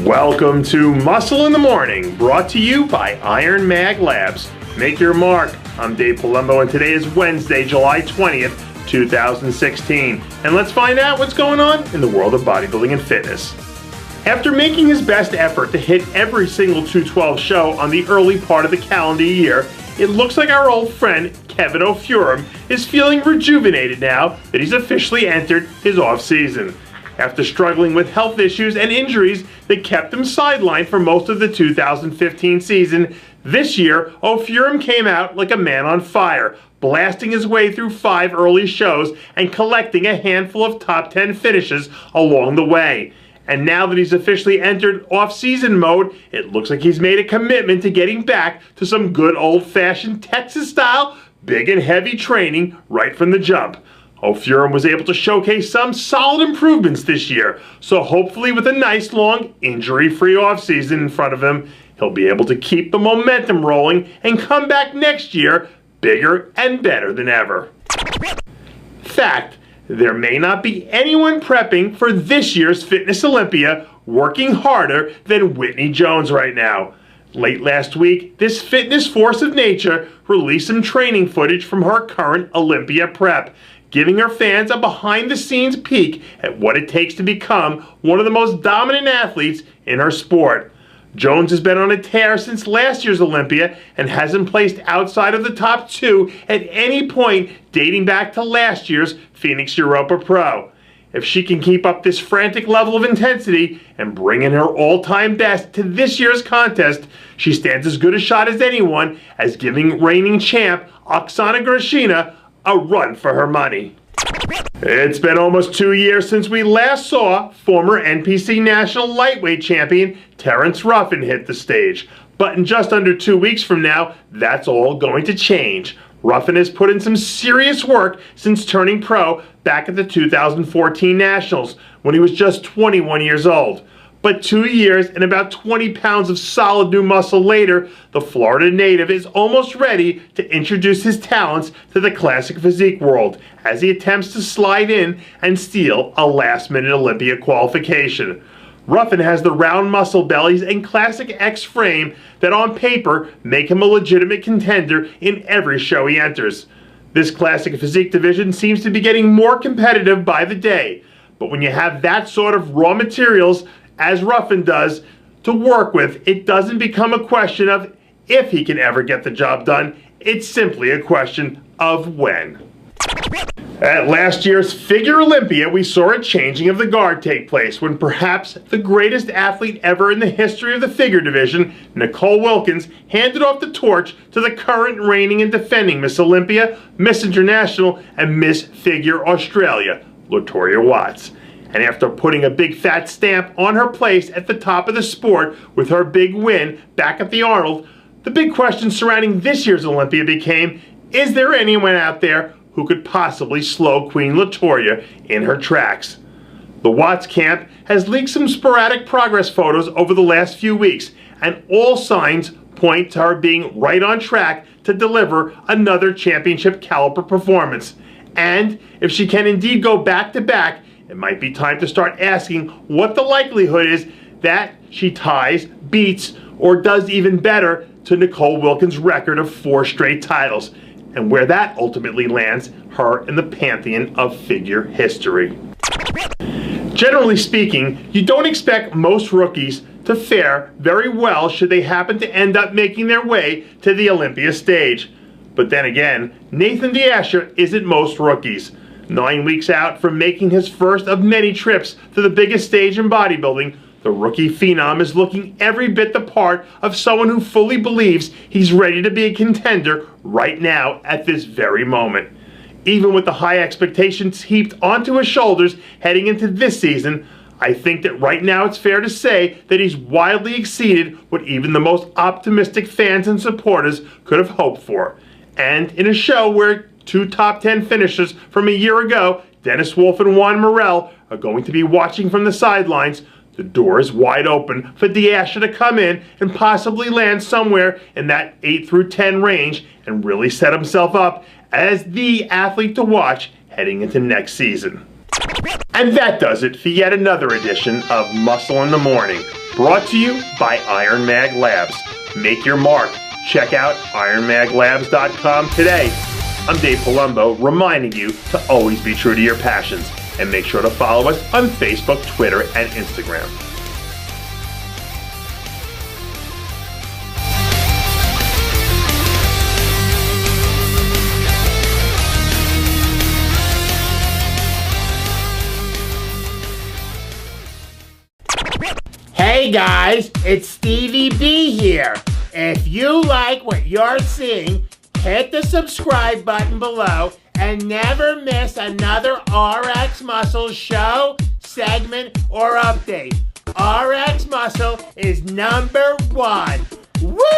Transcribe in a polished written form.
Welcome to Muscle in the Morning, brought to you by IronMag Labs. Make your mark. I'm Dave Palumbo, and today is Wednesday, July 20th, 2016. And let's find out what's going on in the world of bodybuilding and fitness. After making his best effort to hit every single 212 show on the early part of the calendar year, it looks like our old friend Kevin Ofurum is feeling rejuvenated now that he's officially entered his off-season. After struggling with health issues and injuries that kept him sidelined for most of the 2015 season, this year Ofurum came out like a man on fire, blasting his way through 5 early shows and collecting a handful of top 10 finishes along the way. And now that he's officially entered off-season mode, it looks like he's made a commitment to getting back to some good old-fashioned Texas-style, big and heavy training right from the jump. Ofurum was able to showcase some solid improvements this year, so hopefully with a nice long injury-free offseason in front of him, he'll be able to keep the momentum rolling and come back next year bigger and better than ever. Fact, there may not be anyone prepping for this year's Fitness Olympia working harder than Whitney Jones right now. Late last week, this fitness force of nature released some training footage from her current Olympia prep, giving her fans a behind-the-scenes peek at what it takes to become one of the most dominant athletes in her sport. Jones has been on a tear since last year's Olympia and hasn't placed outside of the top 2 at any point dating back to last year's Phoenix Europa Pro. If she can keep up this frantic level of intensity and bring in her all-time best to this year's contest, she stands as good a shot as anyone as giving reigning champ Oksana Grashina a run for her money. It's been almost 2 years since we last saw former NPC National Lightweight Champion Terrence Ruffin hit the stage. But in just under 2 weeks from now, that's all going to change. Ruffin has put in some serious work since turning pro back at the 2014 Nationals when he was just 21 years old. But 2 years and about 20 pounds of solid new muscle later, the Florida native is almost ready to introduce his talents to the classic physique world as he attempts to slide in and steal a last-minute Olympia qualification. Ruffin has the round muscle bellies and classic X frame that on paper make him a legitimate contender in every show he enters. This classic physique division seems to be getting more competitive by the day, but when you have that sort of raw materials as Ruffin does to work with, it doesn't become a question of if he can ever get the job done, it's simply a question of when. At last year's Figure Olympia, we saw a changing of the guard take place when perhaps the greatest athlete ever in the history of the figure division, Nicole Wilkins, handed off the torch to the current reigning and defending Miss Olympia, Miss International, and Miss Figure Australia, Litoria Watts. And after putting a big fat stamp on her place at the top of the sport with her big win back at the Arnold, the big question surrounding this year's Olympia became, is there anyone out there who could possibly slow Queen Latorya in her tracks? The Watts camp has leaked some sporadic progress photos over the last few weeks, and all signs point to her being right on track to deliver another championship caliber performance. And if she can indeed go back-to-back, it might be time to start asking what the likelihood is that she ties, beats, or does even better to Nicole Wilkins' record of 4 straight titles, and where that ultimately lands her in the pantheon of figure history. Generally speaking, you don't expect most rookies to fare very well should they happen to end up making their way to the Olympia stage. But then again, Nathan Asha isn't most rookies. 9 weeks out from making his first of many trips to the biggest stage in bodybuilding, the rookie phenom is looking every bit the part of someone who fully believes he's ready to be a contender right now at this very moment. Even with the high expectations heaped onto his shoulders heading into this season, I think that right now it's fair to say that he's wildly exceeded what even the most optimistic fans and supporters could have hoped for. And in a show where 2 top 10 finishers from a year ago, Dennis Wolf and Juan Morel, are going to be watching from the sidelines, the door is wide open for Asha to come in and possibly land somewhere in that 8 through 10 range and really set himself up as the athlete to watch heading into next season. And that does it for yet another edition of Muscle in the Morning. brought to you by IronMag Labs. Make your mark. Check out IronMagLabs.com today. I'm Dave Palumbo, reminding you to always be true to your passions. And make sure to follow us on Facebook, Twitter, and Instagram. Hey guys, it's Stevie B here. If you like what you're seeing, hit the subscribe button below and never miss another RX Muscle show, segment, or update. RX Muscle is #1. Woo!